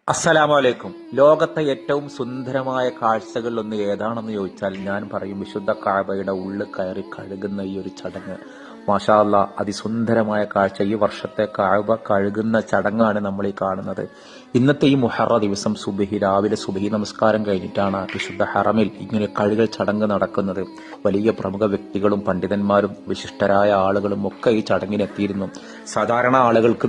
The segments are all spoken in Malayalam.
അസ്സലാമലൈക്കും. ലോകത്തെ ഏറ്റവും സുന്ദരമായ കാഴ്ചകളിലൊന്ന് ഏതാണെന്ന് ചോദിച്ചാൽ ഞാൻ പറയും വിശുദ്ധ കഅബയുടെ ഉള്ളിൽ കയറി കഴുകുന്ന ഈ ഒരു ചടങ്ങ്. മാഷാ അല്ലാ, അതിസുന്ദരമായ കാഴ്ച. ഈ വർഷത്തെ കഅബ കഴുകുന്ന ചടങ്ങാണ് നമ്മൾ ഈ കാണുന്നത്. ഇന്നത്തെ ഈ മുഹറ ദിവസം രാവിലെ സുബഹി നമസ്കാരം കഴിഞ്ഞിട്ടാണ് വിശുദ്ധ ഹറമിൽ ഇങ്ങനെ കഴുകൽ ചടങ്ങ് നടക്കുന്നത്. വലിയ പ്രമുഖ വ്യക്തികളും പണ്ഡിതന്മാരും വിശിഷ്ടരായ ആളുകളും ഒക്കെ ഈ ചടങ്ങിനെത്തിയിരുന്നു. സാധാരണ ആളുകൾക്ക്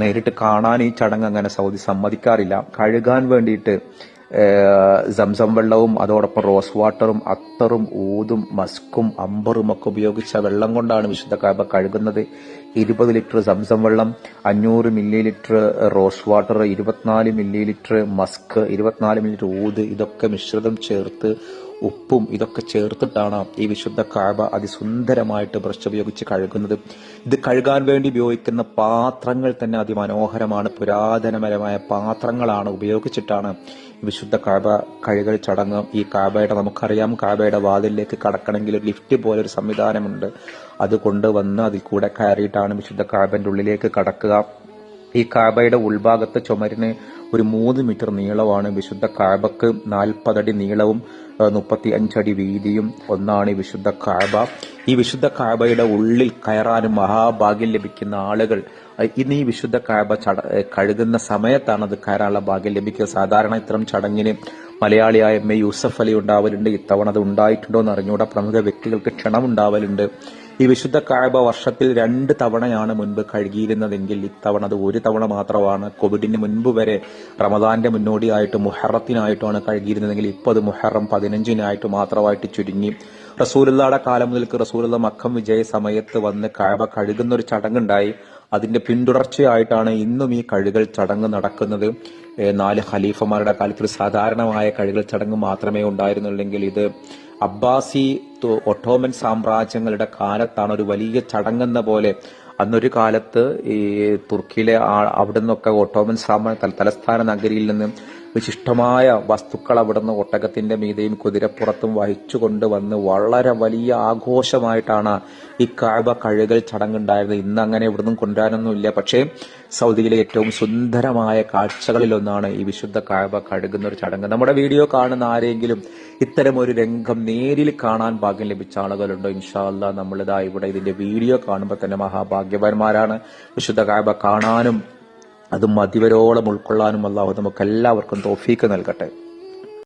നേരിട്ട് കാണാൻ ഈ ചടങ്ങ് അങ്ങനെ സൗദി സമ്മതിക്കാറില്ല. കഴുകാൻ വേണ്ടിയിട്ട് സംസം വെള്ളവും അതോടൊപ്പം റോസ് വാട്ടറും അത്തറും ഊതും മസ്കും അമ്പറും ഒക്കെ ഉപയോഗിച്ച വെള്ളം കൊണ്ടാണ് വിശുദ്ധ കഅബ കഴുകുന്നത്. 20 ലിറ്റർ സംസം വെള്ളം, 500 millilitre rose water, 24 millilitre musk, 24 millilitre ഊത്, ഇതൊക്കെ മിശ്രിതം ചേർത്ത് ഉപ്പും ഇതൊക്കെ ചേർത്തിട്ടാണ് ഈ വിശുദ്ധ കഅബ അതിസുന്ദരമായിട്ട് ബ്രഷ് ഉപയോഗിച്ച് കഴുകുന്നത്. ഇത് കഴുകാൻ വേണ്ടി ഉപയോഗിക്കുന്ന പാത്രങ്ങൾ തന്നെ അതിമനോഹരമാണ്. പുരാതനപരമായ പാത്രങ്ങളാണ് ഉപയോഗിച്ചിട്ടാണ് വിശുദ്ധ കഅബ കഴുകൽ ചടങ്ങ്. ഈ കഅബയുടെ നമുക്കറിയാം, കഅബയുടെ വാതിലിലേക്ക് കടക്കണമെങ്കിൽ ഒരു ലിഫ്റ്റ് പോലെ ഒരു സംവിധാനമുണ്ട്. അത് കൊണ്ടുവന്ന് അതിൽ കൂടെ കയറിയിട്ടാണ് വിശുദ്ധ കഅബന്റെ ഉള്ളിലേക്ക് കടക്കുക. ഈ കഅബയുടെ ഉൾഭാഗത്ത് ചുമരിന് ഒരു 3 മീറ്റർ നീളമാണ്. വിശുദ്ധ കഅബക്ക് 40 അടി നീളവും 35 അടി വീതിയും ഒന്നാണ് വിശുദ്ധ കഅബ. ഈ വിശുദ്ധ കഅബയുടെ ഉള്ളിൽ കയറാനും മഹാഭാഗ്യം ലഭിക്കുന്ന ആളുകൾ ഇന്ന് ഈ വിശുദ്ധ കഅബ കഴുകുന്ന സമയത്താണ് അത് കയറാനുള്ള ഭാഗ്യം ലഭിക്കുക. സാധാരണ ഇത്തരം ചടങ്ങിന് മലയാളിയായ എം എ യൂസഫ് അലി ഉണ്ടാവലുണ്ട്. ഇത്തവണ അത് ഉണ്ടായിട്ടുണ്ടോ എന്ന് അറിഞ്ഞൂടാ. പ്രമുഖ വ്യക്തികൾക്ക് ക്ഷണം ഉണ്ടാവലുണ്ട്. ഈ വിശുദ്ധ കഅബ വർഷത്തിൽ 2 തവണയാണ് മുൻപ് കഴുകിയിരുന്നതെങ്കിൽ ഇത്തവണ അത് 1 തവണ മാത്രമാണ്. കോവിഡിന് മുൻപ് വരെ റമദാന്റെ മുന്നോടിയായിട്ട് മുഹറത്തിനായിട്ടാണ് കഴുകിയിരുന്നതെങ്കിൽ ഇപ്പോൾ അത് മുഹറം 15-നായിട്ട് മാത്രമായിട്ട് ചുരുങ്ങി. റസൂലുള്ളാഹിയുടെ കാലം മുതൽക്ക് റസൂലുള്ള മക്കം വിജയ സമയത്ത് വന്ന് കഅബ കഴുകുന്ന ഒരു ചടങ്ങുണ്ടായി. അതിന്റെ പിന്തുടർച്ചയായിട്ടാണ് ഇന്നും ഈ കഴുകൽ ചടങ്ങ് നടക്കുന്നത്. 4 ഖലീഫമാരുടെ കാലത്ത് ഒരു സാധാരണമായ കഴുകൽ ചടങ്ങ് മാത്രമേ ഉണ്ടായിരുന്നുള്ളെങ്കിൽ ഇത് അബ്ബാസി ഒട്ടോമൻ സാമ്രാജ്യങ്ങളുടെ കാലത്താണ് ഒരു വലിയ ചടങ്ങെന്ന പോലെ. അന്നൊരു കാലത്ത് ഈ തുർക്കിയിലെ അവിടെ നിന്നൊക്കെ ഒട്ടോമൻ തലസ്ഥാന നഗരിയിൽ നിന്ന് വിശിഷ്ടമായ വസ്തുക്കൾ അവിടുന്ന് ഒട്ടകത്തിന്റെ മീതെയും കുതിരപ്പുറത്തും വഹിച്ചു കൊണ്ടുവന്ന് വളരെ വലിയ ആഘോഷമായിട്ടാണ് ഈ കഅബ കഴുകൽ ചടങ്ങുണ്ടായിരുന്നത്. ഇന്ന് അങ്ങനെ ഇവിടുന്ന് കൊണ്ടുവരാനൊന്നുമില്ല. പക്ഷേ സൗദിയിലെ ഏറ്റവും സുന്ദരമായ കാഴ്ചകളിലൊന്നാണ് ഈ വിശുദ്ധ കഅബ കഴുകുന്ന ഒരു ചടങ്ങ്. നമ്മുടെ വീഡിയോ കാണുന്ന ആരെങ്കിലും ഇത്തരം ഒരു രംഗം നേരിൽ കാണാൻ ഭാഗ്യം ലഭിച്ച ആളുകളുണ്ടോ? ഇൻഷാ അല്ലാഹ് നമ്മളിതാ ഇവിടെ ഇതിന്റെ വീഡിയോ കാണുമ്പോൾ തന്നെ മഹാഭാഗ്യവാന്മാരാണ്. വിശുദ്ധ കഅബ കാണാനും അതും മതിവരോളം ഉൾക്കൊള്ളാനും അല്ലാഹു നമുക്ക് എല്ലാവർക്കും തൗഫീക്ക് നൽകട്ടെ.